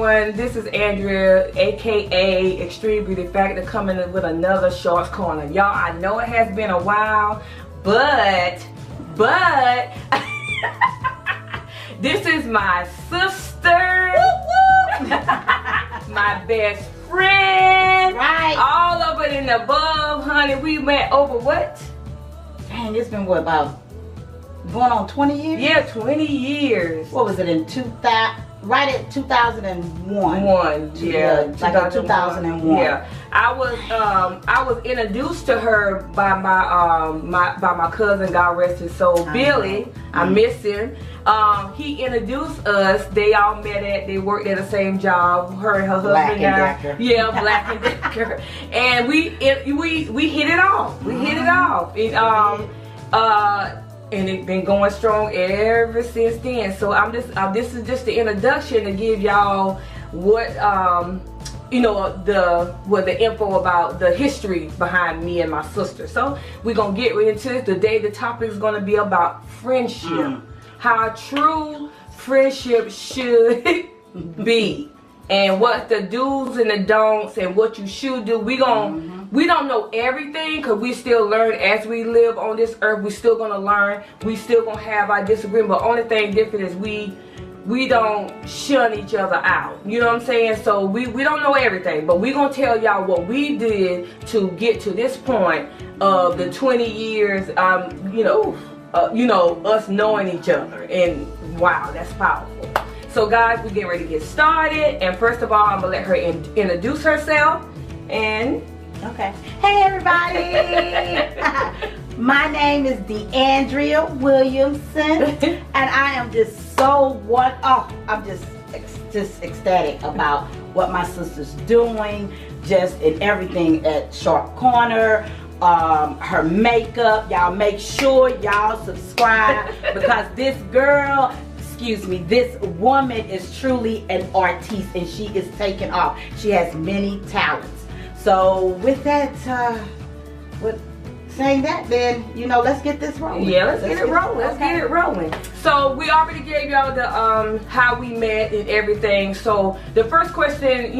everyone, this is Andrea, aka Extreme Beauty Factor, coming in with another Shorts Corner. Y'all, I know it has been a while, but this is my sister, my best friend, right? All of it and above, honey. We met over what? Dang, it's been what, about going on 20 years? Yeah, 20 years. What was it, in 2000? Right at 2001. Yeah, like in 2001. Yeah, I was introduced to her by my cousin, God rest his soul, Billy. I miss him. He introduced us. They all they worked at the same job. Her and her husband. Yeah, Black and Decker. And we hit it off. We hit it off. And it's been going strong ever since then. So this is just the introduction to give y'all what the info about the history behind me and my sister. So we're gonna get into it. Today the topic is gonna be about friendship, how true friendship should be, and what the do's and the don'ts, and what you should do. We don't know everything, because we still learn as we live on this earth. We still gonna learn. We still gonna have our disagreement. But only thing different is we don't shun each other out. You know what I'm saying? So we don't know everything, but we gonna tell y'all what we did to get to this point of the 20 years. Us knowing each other, and wow, that's powerful. So guys, we getting ready to get started, and first of all, I'm gonna let her introduce herself. And okay, hey everybody, my name is DeAndrea Williamson, and I am just I'm just ecstatic about what my sister's doing, just in everything at Short Corner. Her makeup, y'all make sure y'all subscribe, because this woman is truly an artiste, and she is taking off. She has many talents. So with that, saying that, then let's get this rolling. Yeah, let's get it rolling. Let's get it rolling. So we already gave y'all the how we met and everything. So the first question,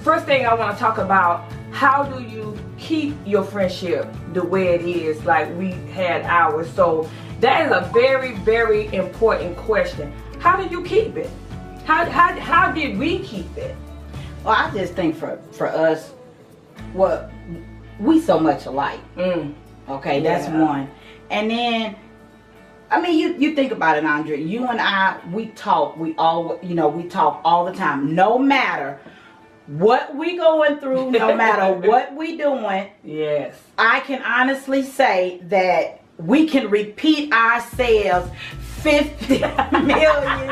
first thing I want to talk about, how do you keep your friendship the way it is, like we had ours? So that is a very, very important question. How do you keep it? How did we keep it? Well, I just think for us, we so much alike. Okay, that's one. And then, I mean, you think about it, Andrea. You and I, we talk. We talk all the time. No matter what we going through, no matter what we doing. Yes. I can honestly say that we can repeat ourselves 50 million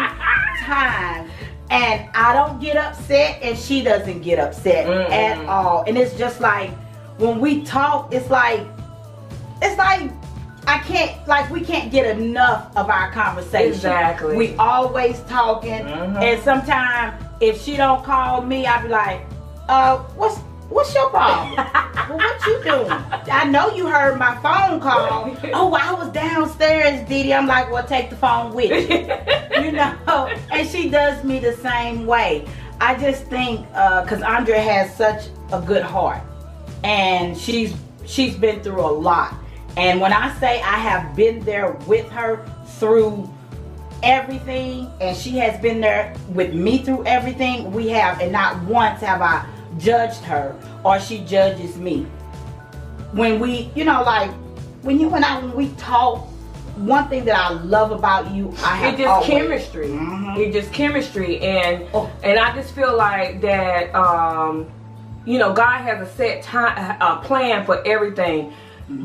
times, and I don't get upset, and she doesn't get upset at all. And it's just like, when we talk, it's like we can't get enough of our conversation. Exactly. We always talking, and sometimes if she don't call me, I be like, what's your problem? Well, what you doing? I know you heard my phone call. Oh, I was downstairs, Didi. I'm like, well, take the phone with you. And she does me the same way. I just think, because Andrea has such a good heart, and she's been through a lot. And when I say I have been there with her through everything, and she has been there with me through everything, we have, and not once have I judged her or she judges me. When we, when we talk, one thing that I love about you, it's just chemistry. It's just chemistry, and I just feel like that. God has a set time, a plan for everything.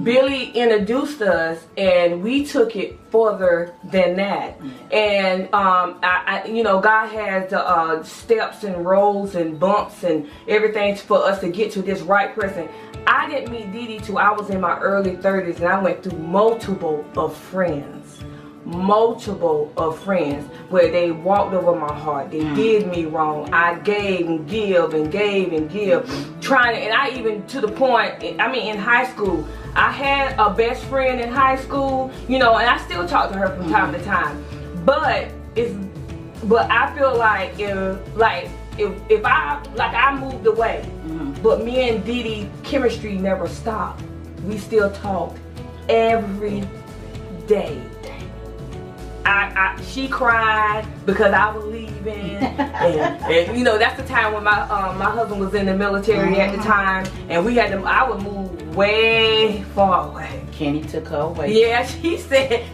Billy introduced us, and we took it further than that. And God has the steps and rolls and bumps and everything for us to get to this right person. I didn't meet Didi till I was in my early 30s, and I went through multiple of friends where they walked over my heart. They did me wrong. I gave and give and gave and give, and I even, to the point, in high school, I had a best friend in high school, and I still talk to her from time to time. But I feel like if I moved away, but me and Dee Dee chemistry never stopped. We still talked every day. She cried because I was leaving, and you know that's the time when my husband was in the military at the time, and I would move way far away. Kenny took her away. Yeah, she said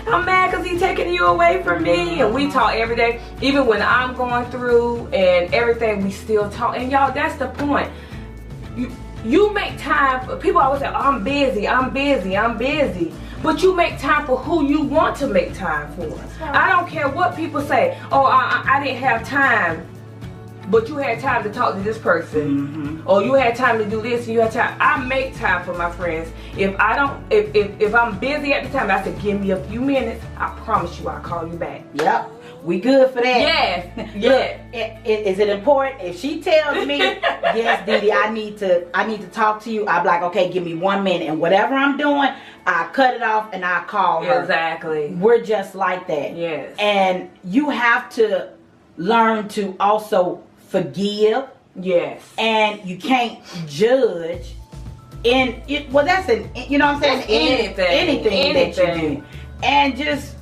I'm mad because he's taking you away from me, and we talk every day, even when I'm going through and everything. We still talk, and y'all, that's the point. You make time for people. Always say, oh, I'm busy. But you make time for who you want to make time for. Right. I don't care what people say. Oh, I didn't have time. But you had time to talk to this person. Or you had time to do this and you had time. I make time for my friends. If I'm busy at the time, I said, give me a few minutes. I promise you I'll call you back. Yep. We good for that. Yes. Yeah. Is it important? If she tells me, yes, Dee Dee, I need to talk to you, I'll be like, okay, give me 1 minute. And whatever I'm doing, I cut it off and I call her. Exactly. We're just like that. Yes. And you have to learn to also forgive. Yes. And you can't judge. Well, that's you know what I'm saying? Anything that you do. And just,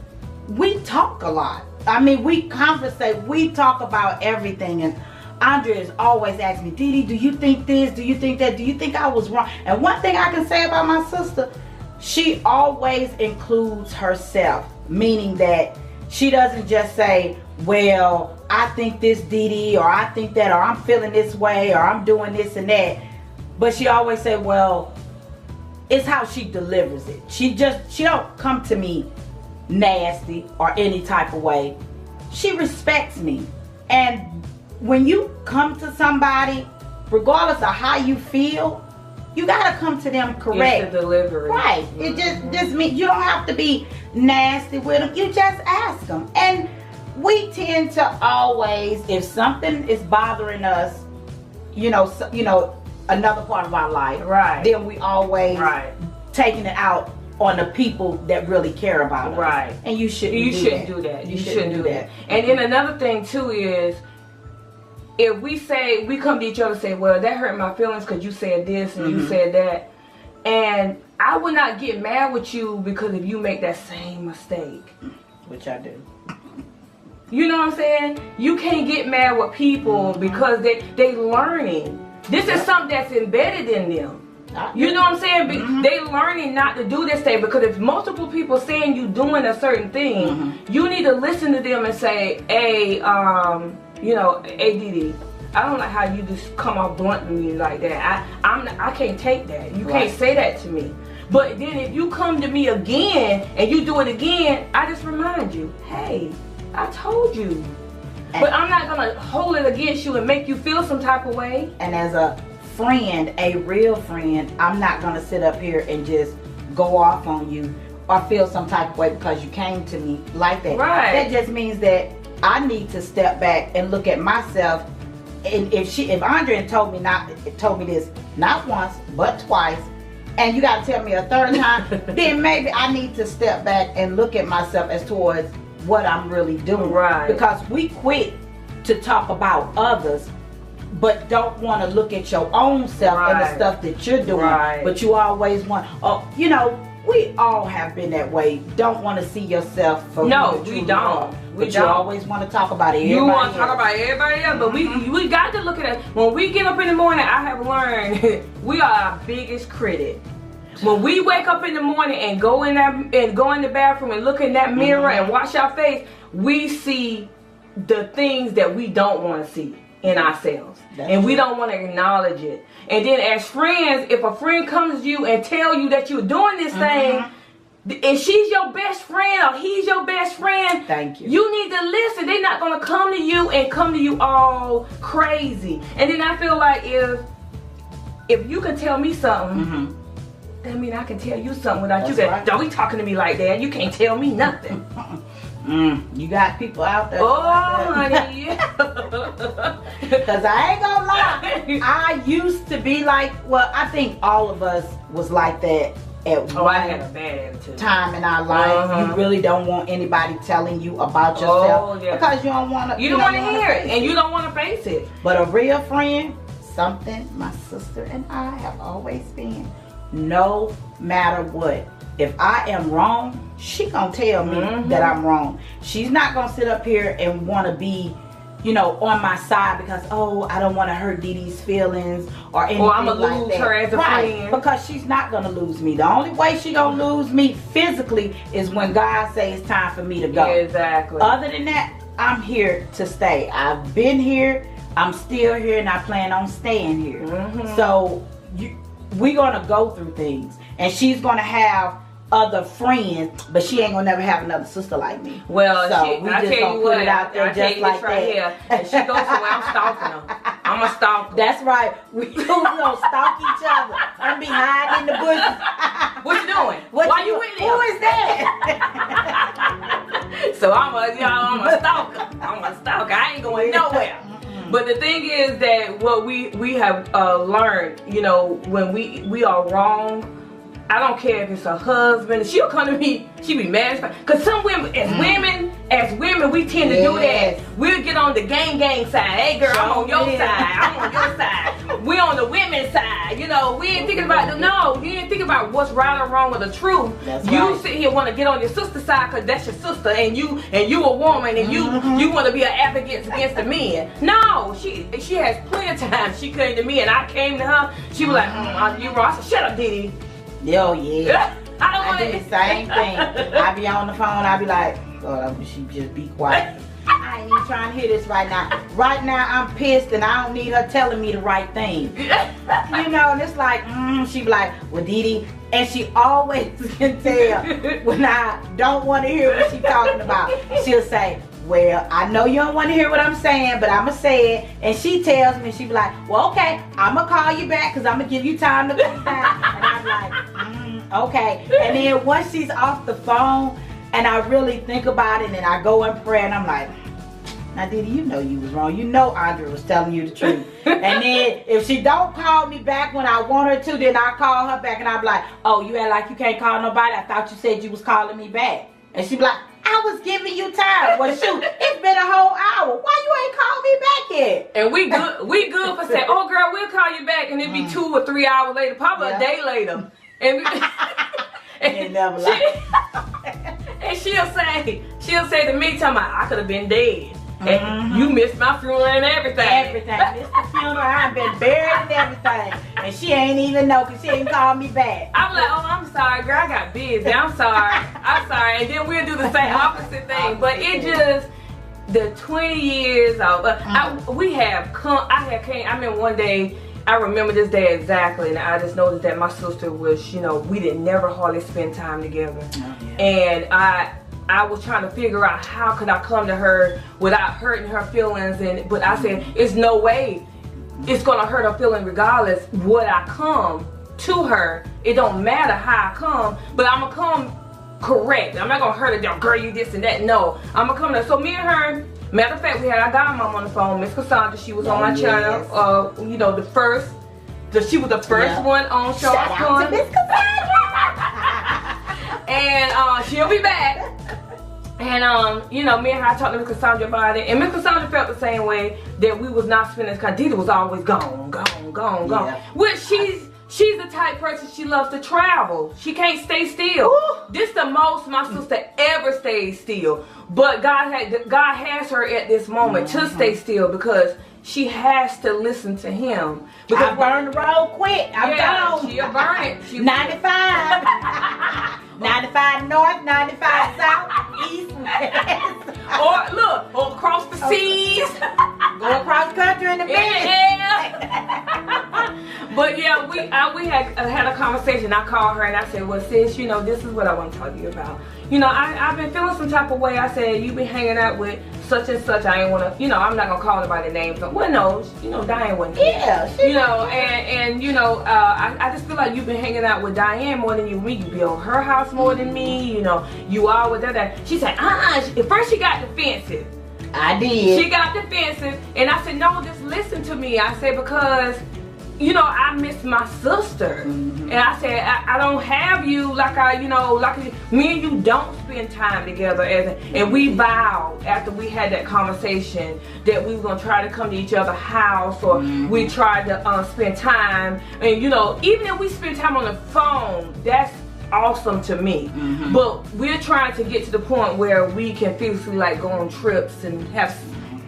we talk a lot. I mean, we conversate. We talk about everything. And Andrea is always asking me, Dee Dee, do you think this? Do you think that? Do you think I was wrong? And one thing I can say about my sister, she always includes herself. Meaning that she doesn't just say, well, I think this, Dee Dee, or I think that, or I'm feeling this way, or I'm doing this and that. But she always say, well, it's how she delivers it. She don't come to me nasty or any type of way. She respects me. And when you come to somebody, regardless of how you feel, you gotta come to them correct. It's the delivery. Right. It just means you don't have to be nasty with them. You just ask them. And we tend to always, if something is bothering us, you know, another part of our life, right, then we always taking it out on the people that really care about us. Right. And you shouldn't do that. You shouldn't do that. And then another thing too is, if we come to each other and say, well, that hurt my feelings because you said this and you said that, and I would not get mad with you because if you make that same mistake, which I do. You know what I'm saying? You can't get mad with people because they learning. This is something that's embedded in them. You know what I'm saying? They learning not to do this thing, because if multiple people saying you doing a certain thing, you need to listen to them and say, hey, you know, hey, Dee Dee, I don't like how you just come off blunt to me like that. I can't take that. You can't say that to me. But then if you come to me again and you do it again, I just remind you, hey, I told you. But I'm not gonna hold it against you and make you feel some type of way. And as a friend, a real friend, I'm not gonna sit up here and just go off on you or feel some type of way because you came to me like that. Right. That just means that I need to step back and look at myself. And if Andrea told me this not once but twice, and you gotta tell me a third time, then maybe I need to step back and look at myself as towards what I'm really doing. Right. Because we quit to talk about others, but don't want to look at your own self and the stuff that you're doing. Right. But you always want, you know, we all have been that way. Don't want to see yourself for no, we don't. But you always want to talk about everybody You want else. to talk about everybody else, but we got to look at it. When we get up in the morning, I have learned we are our biggest critic. When we wake up in the morning and go in the bathroom and look in that mirror and wash our face, we see the things that we don't want to see in ourselves. And we don't want to acknowledge it. And then as friends, if a friend comes to you and tell you that you're doing this thing, and she's your best friend or he's your best friend, thank you. You need to listen. They're not going to come to you all crazy. And then I feel like if you can tell me something, that mean I can tell you something without you. Don't be talking to me like that. You can't tell me nothing. You got people out there. Oh, honey. Because I ain't gonna lie. I used to be like, well, I think all of us was like that at I had a bad attitude. time in our life. You really don't want anybody telling you about yourself because you don't want to. You don't want to hear it, and you don't want to face it. But a real friend, something my sister and I have always been. No matter what, if I am wrong, she gonna tell me that I'm wrong. She's not gonna sit up here and want to be, you know, on my side because, oh, I don't want to hurt Dee Dee's feelings or anything or I'm gonna like lose that. her as a friend. Because she's not gonna lose me. The only way she gonna lose me physically is when God says it's time for me to go. Exactly. Other than that, I'm here to stay. I've been here, I'm still here, and I plan on staying here. So we're gonna go through things, and she's gonna have other friends, but she ain't gonna never have another sister like me. Well, so we just gonna put it out there just like that. Here. And she goes somewhere, I'm stalking her. I'm a stalker. That's right. We gonna stalk each other. I'm be hiding in the bushes. What you doing? Why you with him? Who is that? So I'm a stalker. I'm a stalker. I ain't going nowhere. But the thing is that what we have learned, you know, when we are wrong, I don't care if it's her husband. She'll come to me. She be mad because some women, as women, we tend to do that. We'll get on the gang side. Hey girl, I'm on your side. I'm on your side. We on the women's side. You know, we ain't thinking about you ain't thinking about what's right or wrong with the truth. You sit here want to get on your sister's side because that's your sister, and you a woman, and you want to be an advocate against the men. No, she has plenty of times she came to me and I came to her. She was like, you wrong. I said, shut up, Dee Dee. Oh yeah. I do the same thing. I be on the phone, I be like, God, I wish she just be quiet. I ain't even trying to hear this right now. Right now I'm pissed and I don't need her telling me the right thing. You know, and it's like, she be like, well, Dee Dee, and she always can tell when I don't want to hear what she's talking about. She'll say, well, I know you don't want to hear what I'm saying, but I'm going to say it. And she tells me, she be like, well, okay, I'm going to call you back because I'm going to give you time to come back. And I'm like, okay. And then once she's off the phone and I really think about it and I go in prayer and I'm like, now, Dee Dee, you know you was wrong. You know Andre was telling you the truth. And then if she don't call me back when I want her to, then I call her back and I'm like, oh, you act like you can't call nobody? I thought you said you was calling me back. And she be like, I was giving you time. Well, shoot, it's been a whole hour. Why you ain't called me back yet? And we good for saying, oh girl, we'll call you back, and it'd be 2 or 3 hours later, probably a day later. And never and she'll say to me, I could have been dead. And you missed my funeral and everything. Everything. Missed the funeral. I've been buried and everything. And she ain't even know because she ain't called me back. I'm like, oh, I'm sorry, girl. I got busy. I'm sorry. I'm sorry. And then we'll do the same opposite thing. But it just, the 20 years of, we have come, I mean, one day, I remember this day exactly, and I just noticed that my sister was, you know, we didn't never hardly spend time together. And I was trying to figure out how could I come to her without hurting her feelings, but I said, it's no way it's gonna hurt her feelings regardless would I come to her. It don't matter how I come, but I'm gonna come correct. I'm not gonna hurt her, girl, you this and that. No, I'm gonna come to her. So me and her, matter of fact, we had our godmom on the phone, Miss Cassandra. She was on my channel. You know, she was the first one on Show. Shout out to Miss Cassandra. And she'll be back. And you know, me and her talked to Miss Cassandra about it, and Miss Cassandra felt the same way that we was not spending. Cause Dee Dee was always gone. Which she's the type person, she loves to travel. She can't stay still. Ooh. This the most my sister ever stays still. But God has her at this moment to stay still because she has to listen to him. Because I burned the road quick. I'm gone. She'll burn it. 95. 95 north, 95 south, east, west. or across the seas. Go across country in the bed. But yeah, we had a conversation. I called her and I said, well, sis, you know, this is what I want to talk to you about. You know, I've been feeling some type of way. I said, you been hanging out with such and such. I ain't want to, you know, I'm not going to call anybody names. Well, no, you know, Diane wasn't. Yeah. You know, and you know, I just feel like you've been hanging out with Diane more than you me. You be on her house more than me. You know, you are with that. She said, at first she got defensive. I did. She got defensive. And I said, no, just listen to me. I said, because, you know, I miss my sister. And I said, I don't have you like me and you don't spend time together. And we vowed after we had that conversation that we were going to try to come to each other's house, or we tried to spend time. And, you know, even if we spend time on the phone, that's awesome to me. But we're trying to get to the point where we can physically like go on trips and have,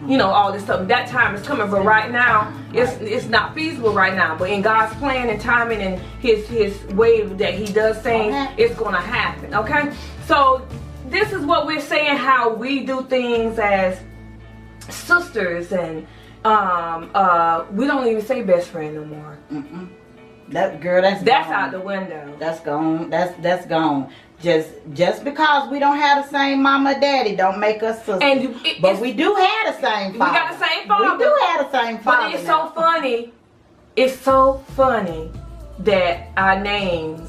you know, all this stuff. That time is coming, but right now it's not feasible right now. But in God's plan and timing and his way that he does things, it's gonna happen. Okay, so this is what we're saying, how we do things as sisters, and we don't even say best friend no more. That girl, that's gone. Out the window. That's gone. That's gone. Just because we don't have the same mama or daddy don't make us sisters. But we do have the same father. We got the same father. We do have the same father. But it's so funny. It's so funny that our names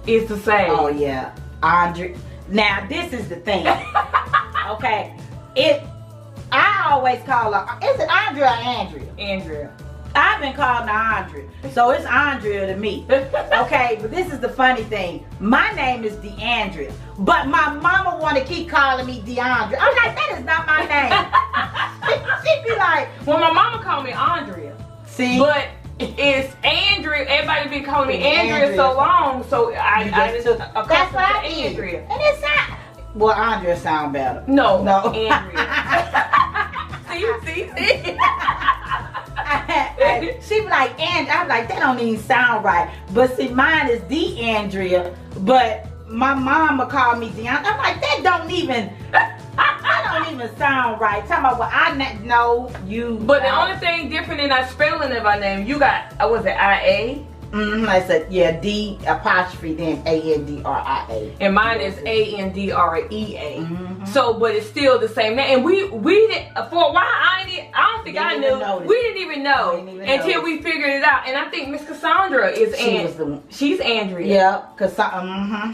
is the same. Oh yeah, Andre. Now this is the thing. Okay, I always call her. Is it Andrea or Andrea? Andrea. I've been called Andrea, so it's Andrea to me. Okay, but this is the funny thing. My name is DeAndrea, but my mama want to keep calling me DeAndrea. I'm like, that is not my name. She'd be like, well, my mama called me Andrea. See? But it's Andrea. Everybody been calling me Andrea so long, so I just took a couple to Andrea. And it's not. Well, Andrea sound better. No, Andrea. see. She be like, and I'm like, that don't even sound right. But see, mine is DeAndrea, but my mama called me DeAndrea. I'm like, that don't even sound right. Talking about what I know you. But the only thing different in our spelling of our name, you got, was it IA? I said, yeah, D apostrophe then ANDRIA. And mine is ANDREA. So, but it's still the same name. And we didn't, for a while, I don't think I knew. We didn't even know until we figured it out. And I think Miss Cassandra is she's Andrea. Yeah,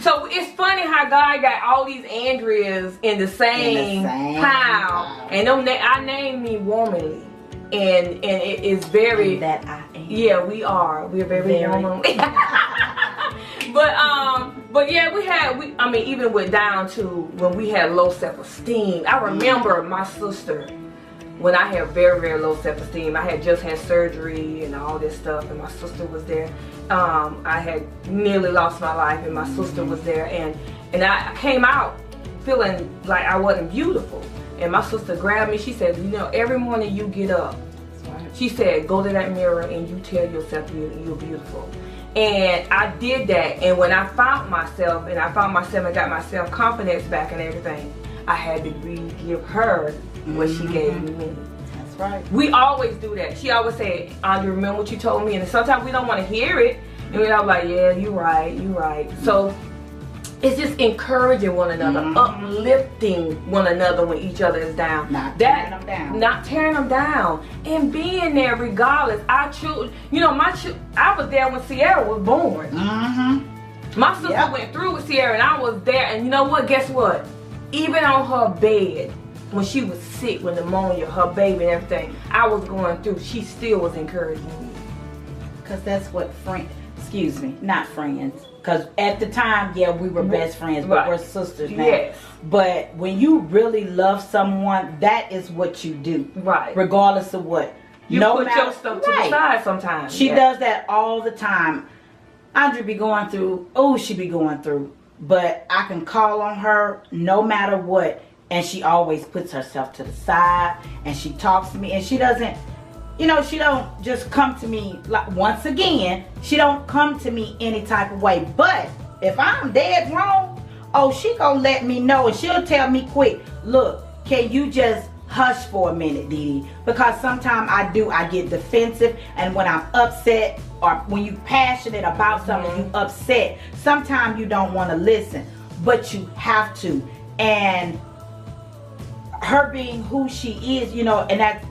So it's funny how God got all these Andreas in the same pile. And our name mean womanly. And it is very and that I am. Yeah, we are. We're very womanly. But yeah, I mean, even with down to when we had low self-esteem. I remember my sister when I had very, very low self-esteem. I had just had surgery and all this stuff, and my sister was there. I had nearly lost my life, and my sister was there, and I came out feeling like I wasn't beautiful. And my sister grabbed me. She said, you know, every morning you get up, she said, go to that mirror and you tell yourself you're beautiful. And I did that. And when I found myself and got my self-confidence back and everything, I had to re-give her what she gave me. That's right. We always do that. She always said, Andre, remember what you told me? And sometimes we don't want to hear it. And we're like, yeah, you're right. So it's just encouraging one another, uplifting one another when each other is down. Not tearing them down. And being there regardless. Our children, you know, I was there when Sierra was born. My sister went through with Sierra, and I was there. And you know what? Guess what? Even on her bed, when she was sick with pneumonia, her baby and everything, I was going through, she still was encouraging me. Because that's what not friends. Because at the time, yeah, we were best friends, but we're sisters now. Yes. But when you really love someone, that is what you do. Right. Regardless of what. You put your stuff to the side sometimes. She does that all the time. Andre be going through, she be going through. But I can call on her no matter what. And she always puts herself to the side. And she talks to me. And she doesn't, she don't just come to me, like, once again, she don't come to me any type of way. But if I'm dead wrong, she gonna let me know, and she'll tell me quick, look, can you just hush for a minute, Dee Dee? Because sometimes I get defensive, and when I'm upset, or when you passionate about something, you upset, sometimes you don't want to listen, but you have to. And her being who she is, and that's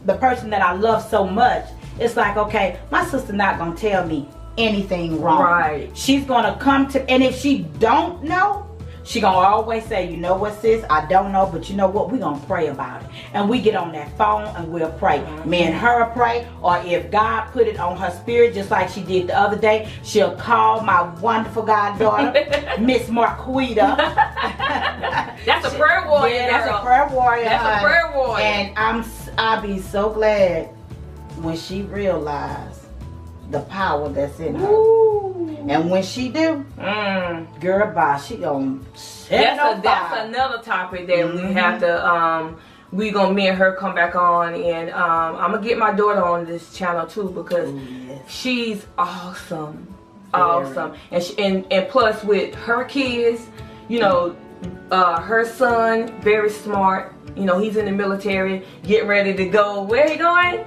the person that I love so much, it's like, okay, my sister not gonna tell me anything wrong. Right. She's gonna come to, and if she don't know, she gonna always say, you know what, sis, I don't know, but you know what, we gonna pray about it. And we get on that phone and we'll pray. Me and her pray, or if God put it on her spirit, just like she did the other day, she'll call my wonderful goddaughter, Miss Marquita. That's a prayer warrior. Yeah, that's a prayer warrior. That's a prayer warrior. And I'll be so glad when she realized the power that's in her. Ooh. And when she do, girl, bye, she gonna set it on fire. That's another topic that we have to we gonna, me and her, come back on, and I'm gonna get my daughter on this channel too, because she's awesome. Awesome. And plus with her kids, you know, her son, very smart, you know, he's in the military, getting ready to go. Where he going?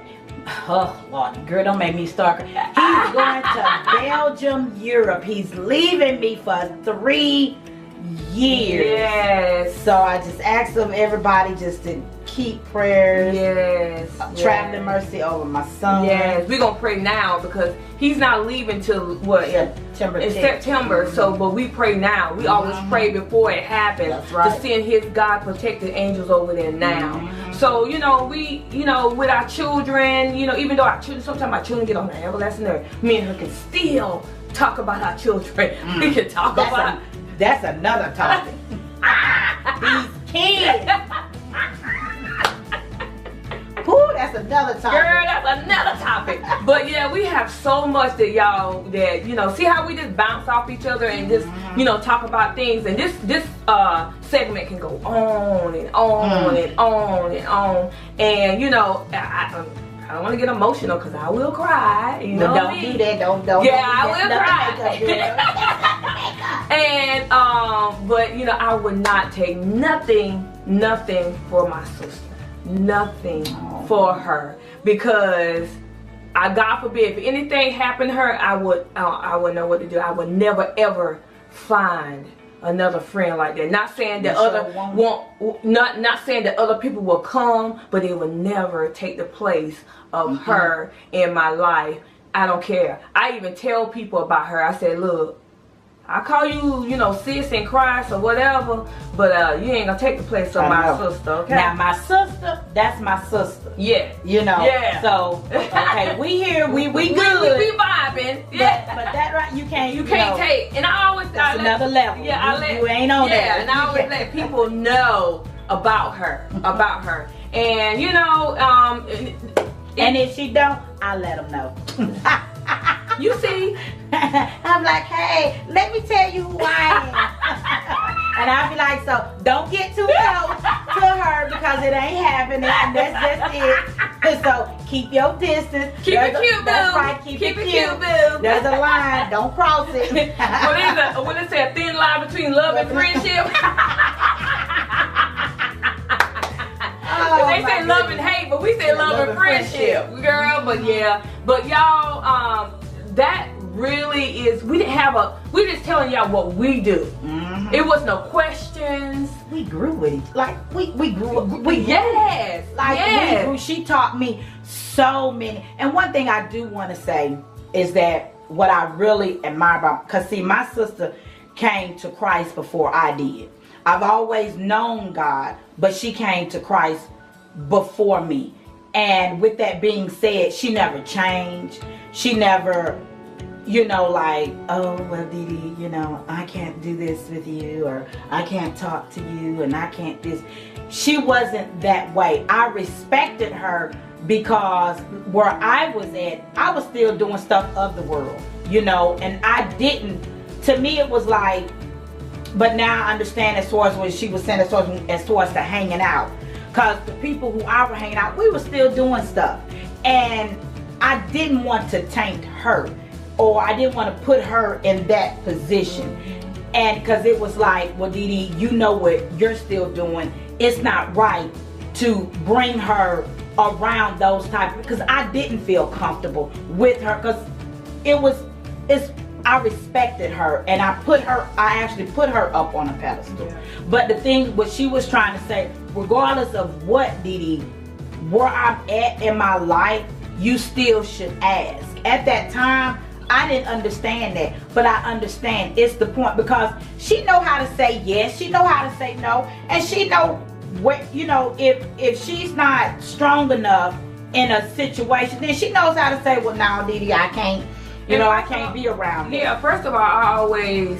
Oh Lord, girl, don't make me start. He's going to Belgium, Europe. He's leaving me for 3 years. Yes. So I just asked them, everybody, just to keep prayers. Yes. Traveling mercy over my son. Yes. We're gonna pray now, because he's not leaving till what? September. In September. So, but we pray now. We always pray before it happens. That's right. To send His God protected angels over there now. So, you know, we, you know, with our children, you know, even though our children, sometimes our children get on the everlasting nerve, me and her can still talk about our children. We can talk about. That's another topic. These kids. Ooh, that's another topic. Girl, that's another topic. But yeah, we have so much that y'all, that, you know, see how we just bounce off each other and just, you know, talk about things. And this segment can go on and on and on and on. And, you know, I don't want to get emotional, because I will cry. You know, don't do that. Don't. Yeah, I will cry. And but you know, I would not take nothing for my sister. Nothing for her, because God forbid, if anything happened to her, I would know what to do. I would never ever find another friend like that. Not saying that not saying that other people will come, but it will never take the place of her in my life. I don't care. I even tell people about her. I said, look, I call you, you know, sis and Christ or whatever, but you ain't gonna take the place of my sister, okay? Now my sister, that's my sister. Yeah. You know. Yeah. So okay, we here, we good. We vibing. Yeah. But that right, you can't take. And I always that's another level. Yeah, you ain't on that. Yeah, and I always let people know about her, And you know, and if she don't, I let them know. You see, I'm like, hey, let me tell you who I am. And I'll be like, so don't get too close to her, because it ain't happening. And that's just it. So keep your distance. Keep it cute, boo. That's right, keep it cute, boo. There's a line, don't cross it. What they say, a thin line between love and friendship. They say love and hate, but we say love and friendship, girl. But yeah, but y'all, that really is. We just telling y'all what we do. It was no questions. We grew with each, like we grew. Yes, we grew. She taught me so many. And one thing I do want to say is that what I really admire about, because see, my sister came to Christ before I did. I've always known God, but she came to Christ before me. And with that being said, she never changed. She never, you know, like, oh, well, Didi, you know, I can't do this with you, or I can't talk to you, and I can't this. She wasn't that way. I respected her, because where I was at, I was still doing stuff of the world, you know, and I didn't, to me it was like, but now I understand as far as what she was saying, as far as the hanging out. Because the people who I were hanging out, we were still doing stuff. And I didn't want to taint her, or I didn't want to put her in that position. And because it was like, well, Didi, you know what you're still doing. It's not right to bring her around those type, because I didn't feel comfortable with her, because I respected her, and I actually put her up on a pedestal. Yeah. But the thing, what she was trying to say, regardless of what, Didi, where I'm at in my life, you still should ask. At that time, I didn't understand that, but I understand it's the point, because she know how to say yes, she know how to say no, and she know what, you know, if she's not strong enough in a situation, then she knows how to say, well, now, Didi, I can't, you know, I can't be around. Yeah, first of all, I always,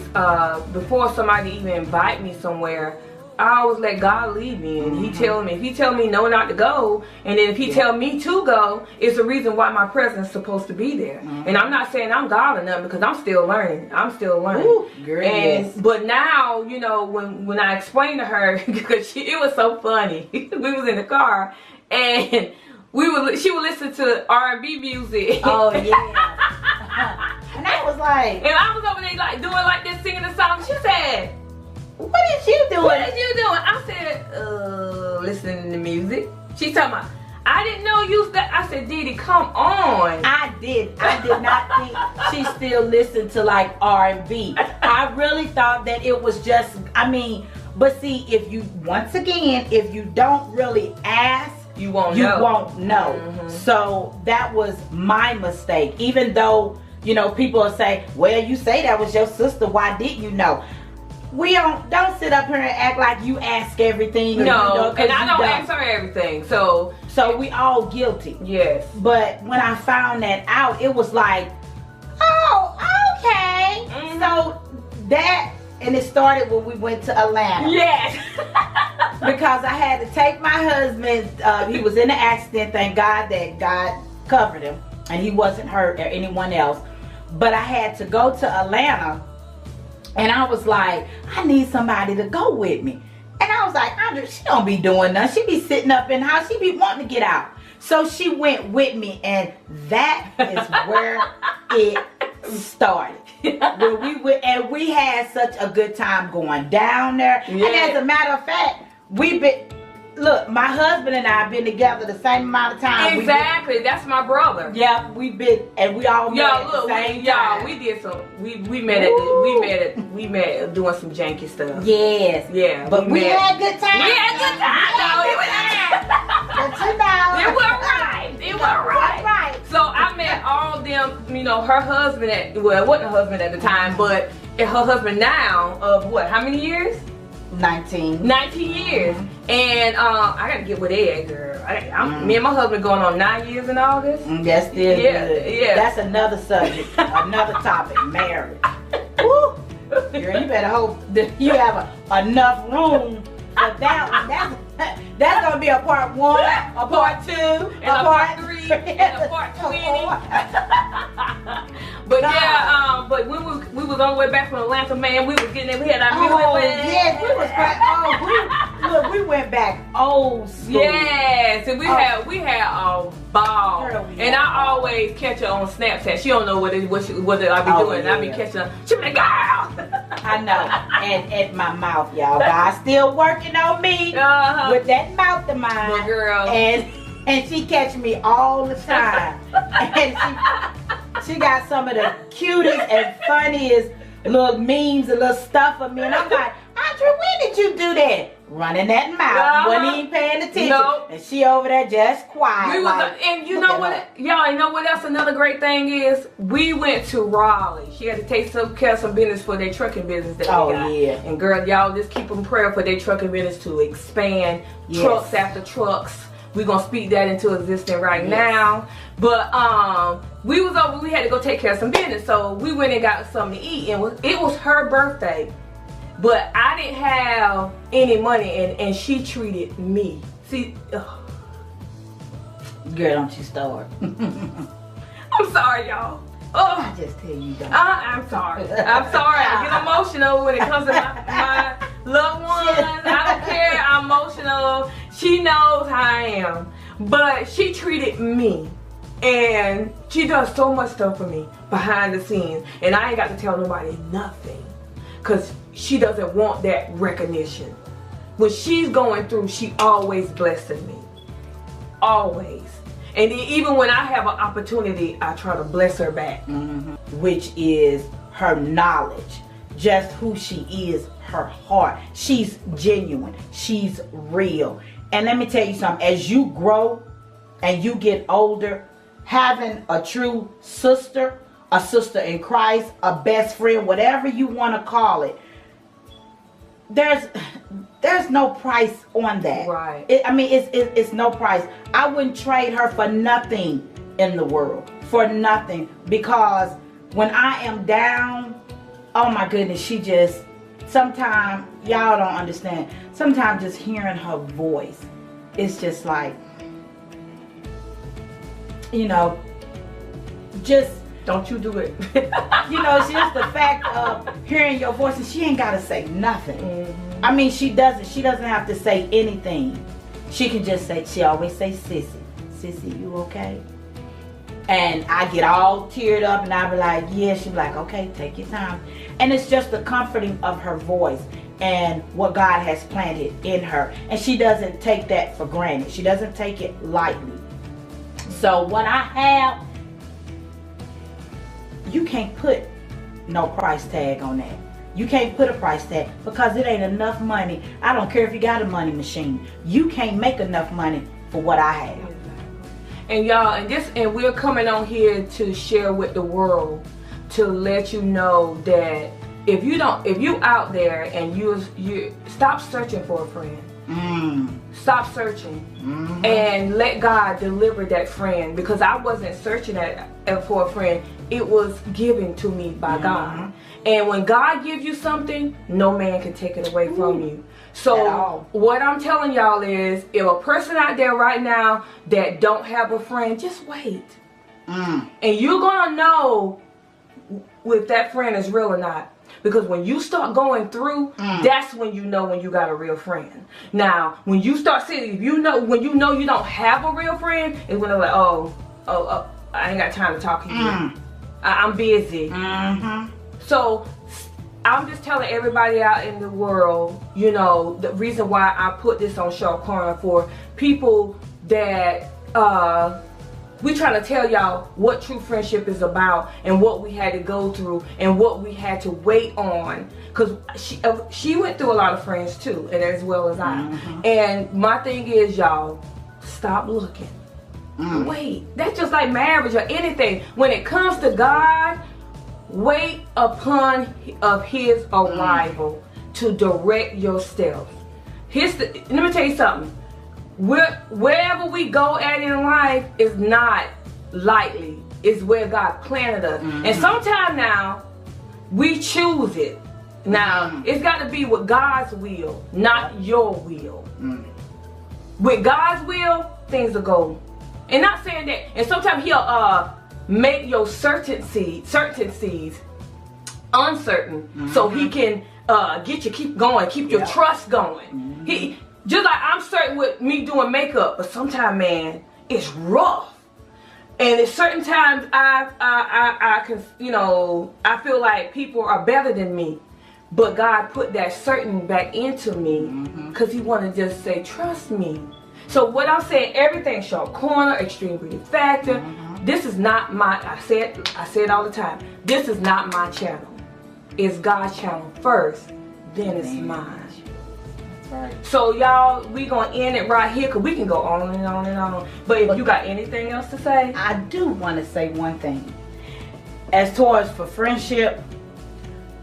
before somebody even invite me somewhere, I always let God lead me, and He tell me. If He tell me no, not to go, and then if He tell me to go, it's the reason why my presence is supposed to be there. And I'm not saying I'm God or nothing, because I'm still learning. I'm still learning. Ooh, girl, yes. But now, you know, when I explained to her, because it was so funny. We was in the car, and she would listen to R&B music. Oh yeah. And I was like, and I was over there like doing like this, singing the song. She said, what is you doing? What is you doing? I said, listening to music. She talking about, I didn't know you that. I said, Didi, come on. I did not think she still listened to like R&B. I really thought that it was just, I mean, but see, if you, once again, if you don't really ask, you won't know. So that was my mistake. Even though, you know, people will say, well, you say that was your sister, why didn't you know? We don't sit up here and act like you ask everything. No, you know, and I don't answer everything. So we all guilty. Yes. But when I found that out, it was like, oh, okay. So that, and it started when we went to Atlanta. Yes. Because I had to take my husband. He was in an accident. Thank God that God covered him, and he wasn't hurt or anyone else. But I had to go to Atlanta. And I was like, I need somebody to go with me. And I was like, Andrea, she don't be doing nothing. She be sitting up in the house. She be wanting to get out. So she went with me, and that is where it started. When we went, and we had such a good time going down there. Yeah. And as a matter of fact, look, my husband and I have been together the same amount of time. Exactly, that's my brother. Yeah, we've been, and we all met at the same time. We did some. We met doing some janky stuff. Yes. Yeah. But we had good time. We had good time. But you know, it was right. It was right. So I met all them. You know, her husband. Well, it wasn't her husband at the time, but her husband now of what? How many years? 19 years. And I gotta get with Ed, girl. Me and my husband going on 9 years in August. That's still good. Yeah. That's another subject, another topic. Marriage. Woo. Girl, you better hope that you have enough room for that one. That's gonna be a part 1, a part 2, and a part 3, and a part 20. But yeah, but when we was on the way back from Atlanta, man, we was getting there. We had our music. Oh yes, we was back. Look, we went back old school. Yes, and we had a ball. Girl, and I always catch her on Snapchat. She don't know what I be doing. I be catching her. She be like, girl. I know. And at my mouth, y'all. God's still working on me with that mouth of mine. But girl. And she catch me all the time. And she got some of the cutest and funniest little memes and little stuff of me. And I'm like, Andrea, when did you do that? Running that mouth. Wasn't even paying attention. Nope. And she over there just quiet. And you know what? Y'all, you know what else another great thing is? We went to Raleigh. She had to take care of some business for their trucking business that they got. Yeah. And girl, y'all just keep in prayer for their trucking business to expand. Trucks after trucks. We're gonna speak that into existence right now. But we had to go take care of some business. So we went and got something to eat, and it was her birthday. But I didn't have any money, and she treated me. See, girl, don't you start. I'm sorry, y'all. I just tell you don't. I'm sorry. I'm sorry. I get emotional when it comes to my loved ones. I don't care. I'm emotional. She knows how I am. But she treated me. And she does so much stuff for me behind the scenes. And I ain't got to tell nobody nothing. Because she doesn't want that recognition. When she's going through, she always blessing me. Always. And even when I have an opportunity, I try to bless her back. Which is her knowledge. Just who she is, her heart. She's genuine. She's real. And let me tell you something. As you grow and you get older, having a true sister, a sister in Christ, a best friend, whatever you want to call it. There's no price on that. Right. It's no price. I wouldn't trade her for nothing in the world. For nothing. Because when I am down, oh my goodness, she just, sometimes, y'all don't understand. Sometimes just hearing her voice, it's just like, you know, just, don't you do it. you know, it's just the fact of hearing your voice, and she ain't got to say nothing. Mm-hmm. I mean, she doesn't have to say anything. She can just say, she always say, Sissy, you okay? And I get all teared up and I be like, yeah. She be like, okay, take your time. And it's just the comforting of her voice and what God has planted in her. And she doesn't take that for granted. She doesn't take it lightly. So what I have, you can't put no price tag on that. You can't put a price tag because it ain't enough money. I don't care if you got a money machine. You can't make enough money for what I have. And y'all, and we're coming on here to share with the world, to let you know that if you out there and you stop searching for a friend. Stop searching. And let God deliver that friend, because I wasn't searching for a friend. It was given to me by God. And when God gives you something, no man can take it away from you. So what I'm telling y'all is, if a person out there right now that don't have a friend, just wait. And you're gonna know if that friend is real or not. Because when you start going through, that's when you know when you got a real friend. Now, when you start seeing, when you know you don't have a real friend, it's when they're like, oh, I ain't got time to talk to you. I'm busy. So I'm just telling everybody out in the world, you know, the reason why I put this on Sharp Corner for people that we trying to tell y'all what true friendship is about and what we had to go through and what we had to wait on. Because she went through a lot of friends too, and as well as I. And my thing is, y'all, stop looking. Wait. That's just like marriage or anything. When it comes to God, wait upon of his arrival to direct your steps. Let me tell you something. Wherever we go at in life is not lightly. It's where God planted us. And sometimes now, we choose it. Now, it's got to be with God's will, not your will. With God's will, things will go. And not saying that, and sometimes he'll make your certain seeds uncertain, so he can get you keep going, keep your trust going. He just like I'm certain with me doing makeup, but sometimes, man, it's rough. And at certain times I can, you know, I feel like people are better than me. But God put that certain back into me because he wanted to just say, trust me. So what I'm saying, everything Sharp Corner, Extreme Beauty Factor, this is not my, I say it all the time, this is not my channel. It's God's channel first, then it's mine. That's right. So y'all, we gonna end it right here because we can go on and on and on. But if you got anything else to say? I do want to say one thing. As towards for friendship,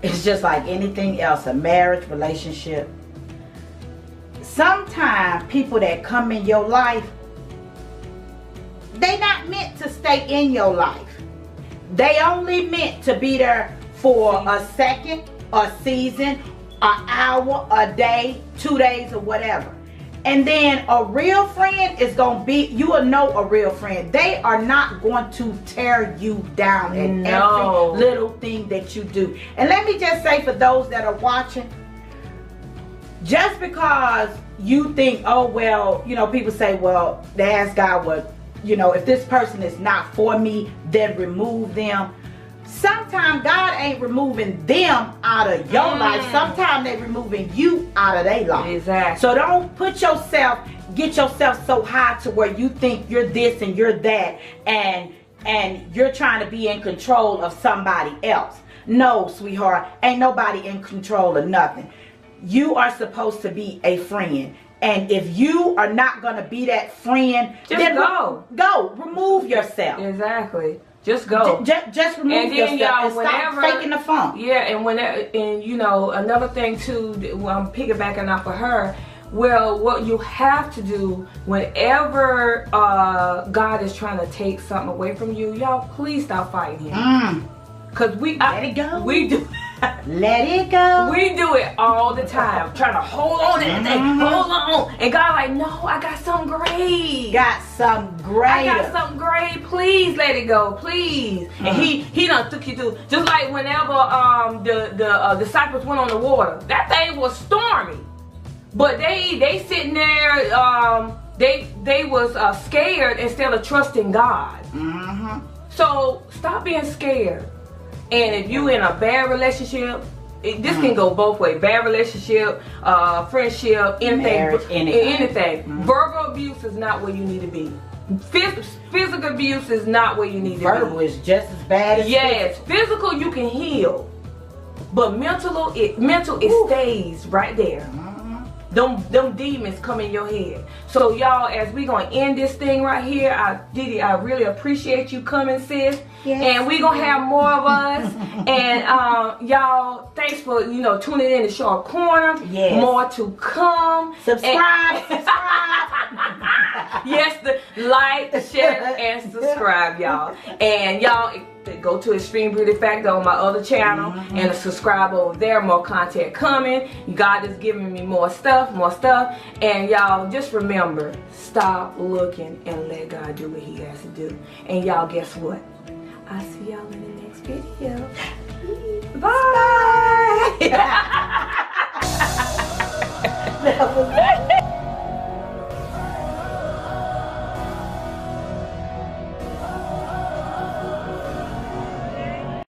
it's just like anything else, a marriage, relationship. Sometimes people that come in your life, they not meant to stay in your life. They only meant to be there for a second, a season, an hour, a day, 2 days, or whatever. And then a real friend is going to be, you will know a real friend. They are not going to tear you down in every little thing that you do. And let me just say, for those that are watching, just because you think, oh, well, you know, people say, well, they ask God, what, you know, if this person is not for me, then remove them. Sometimes God ain't removing them out of your life. Sometimes they're removing you out of their life. Exactly. So don't get yourself so high to where you think you're this and you're that, and you're trying to be in control of somebody else. No, sweetheart, ain't nobody in control of nothing. You are supposed to be a friend. And if you are not going to be that friend, just then go. Go. Remove yourself. Exactly. Just go. Just remove and then yourself y'all, and stop faking the funk. Yeah, and you know, another thing too, I'm piggybacking off of her. Well, what you have to do whenever God is trying to take something away from you, y'all, please stop fighting him. Cause let it go. We do. Let it go. We do it all the time, trying to hold on to that thing, hold on. And God like, no, I got something great. Got something great. I got something great. Please let it go, please. And he done took you through. Just like whenever the disciples went on the water, that thing was stormy. But they sitting there, they was scared instead of trusting God. So stop being scared. And if you in a bad relationship, this can go both ways. Bad relationship, friendship, anything. Marriage, anything. Verbal abuse is not where you need to be. Physical abuse is not where you need to be. Verbal is just as bad as physical you can heal. But mental it stays right there. Them demons come in your head. So y'all, as we gonna end this thing right here, Didi, I really appreciate you coming, sis. Yes. And we gonna have more of us. And y'all, thanks for tuning in to Sharp Corner. Yes. More to come. Subscribe. Yes, like, share, and subscribe, y'all. And y'all, go to Extreme Beauty Factor on my other channel and subscribe over there. More content coming. God is giving me more stuff. And y'all, just remember, stop looking and let God do what he has to do. And y'all, guess what? I'll see y'all in the next video. Bye. That was